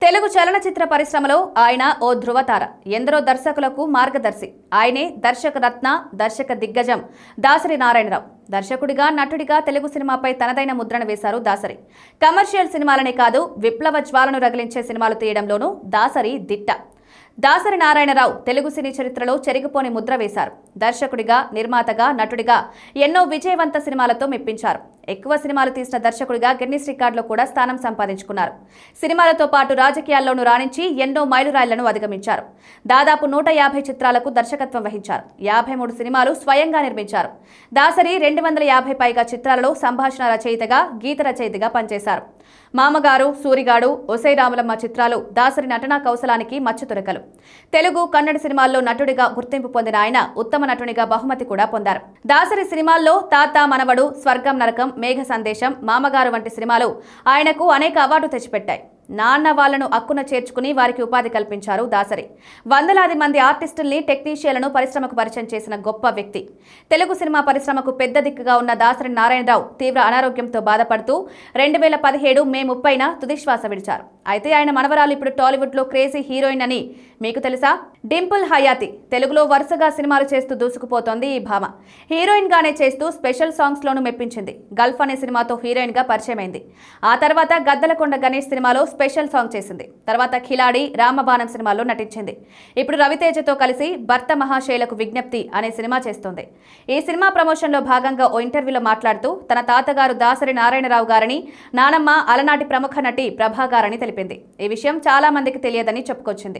తెలుగు చలనచిత్ర పరిశ్రమలో ఆయన ఓ ధృవతార. ఎందరో దర్శకులకు మార్గదర్శి. ఆయనే దర్శక రత్న, దర్శక దిగ్గజం దాసరి నారాయణరావు. దర్శకుడిగా, నటుడిగా తెలుగు సినిమాపై తనదైన ముద్రను వేశారు దాసరి. కమర్షియల్ సినిమాలనే కాదు, విప్లవ జ్వాలను రగిలించే సినిమాలు తీయడంలోనూ దాసరి దిట్ట. దాసరి నారాయణరావు తెలుగు సినీ చరిత్రలో చెరిగిపోని ముద్ర వేశారు. దర్శకుడిగా, నిర్మాతగా, నటుడిగా ఎన్నో విజయవంత సినిమాలతో మెప్పించారు. ఎక్కువ సినిమాలు తీసిన దర్శకుడిగా గిన్నిస్ రికార్డులో కూడా స్థానం సంపాదించుకున్నారు. సినిమాలతో పాటు రాజకీయాల్లోనూ రాణించి ఎన్నో మైలురాళ్లను అధిగమించారు. దాదాపు 150 చిత్రాలకు దర్శకత్వం వహించారు. 53 సినిమాలు స్వయంగా నిర్మించారు. దాసరి 250 పైగా చిత్రాలలో సంభాషణ రచయితగా, గీత రచయితగా పనిచేశారు. మామగారు, సూరిగాడు, ఒసై రాములమ్మ చిత్రాలు దాసరి నటనా కౌశలానికి మచ్చుతురకలు. తెలుగు, కన్నడ సినిమాల్లో నటుడిగా గుర్తింపు పొందిన ఆయన ఉత్తమ నటునిగా బహుమతి కూడా పొందారు. దాసరి సినిమాల్లో తాత మనవడు, స్వర్గం నరకం, మేఘ సందేశం, మామగారు వంటి సినిమాలు ఆయనకు అనేక అవార్డు తెచ్చిపెట్టాయి. నాన్న వాళ్లను అక్కున చేర్చుకుని వారికి ఉపాధి కల్పించారు దాసరి. వందలాది మంది ఆర్టిస్టుల్ని, టెక్నీషియన్లను పరిశ్రమకు పరిచయం చేసిన గొప్ప వ్యక్తి. తెలుగు సినిమా పరిశ్రమకు పెద్ద దిక్కుగా ఉన్న దాసరి నారాయణరావు తీవ్ర అనారోగ్యంతో బాధపడుతూ 2017 మే 30న తుదిశ్వాస విడిచారు. అయితే ఆయన మనవరాలు ఇప్పుడు టాలీవుడ్లో క్రేజీ హీరోయిన్ అని మీకు తెలుసా? డింపుల్ హయాతి. తెలుగులో వరుసగా సినిమాలు చేస్తూ దూసుకుపోతోంది ఈ భామ. హీరోయిన్ గానే చేస్తూ స్పెషల్ సాంగ్స్ లోనూ మెప్పించింది. గల్ఫ్ అనే సినిమాతో హీరోయిన్ గా పరిచయమైంది. ఆ తర్వాత గద్దలకొండ గణేష్ సినిమాలో స్పెషల్ సాంగ్ చేసింది. తర్వాత ఖిలాడి, రామబాణం సినిమాల్లో నటించింది. ఇప్పుడు రవితేజతో కలిసి భర్త మహాశైలకు విజ్ఞప్తి అనే సినిమా చేస్తోంది. ఈ సినిమా ప్రమోషన్ లో భాగంగా ఓ ఇంటర్వ్యూలో మాట్లాడుతూ తన తాతగారు దాసరి నారాయణరావు గారని, నానమ్మ అలనాటి ప్రముఖ నటి ప్రభా గారని తెలిపింది. ఈ విషయం చాలా మందికి తెలియదని చెప్పుకొచ్చింది.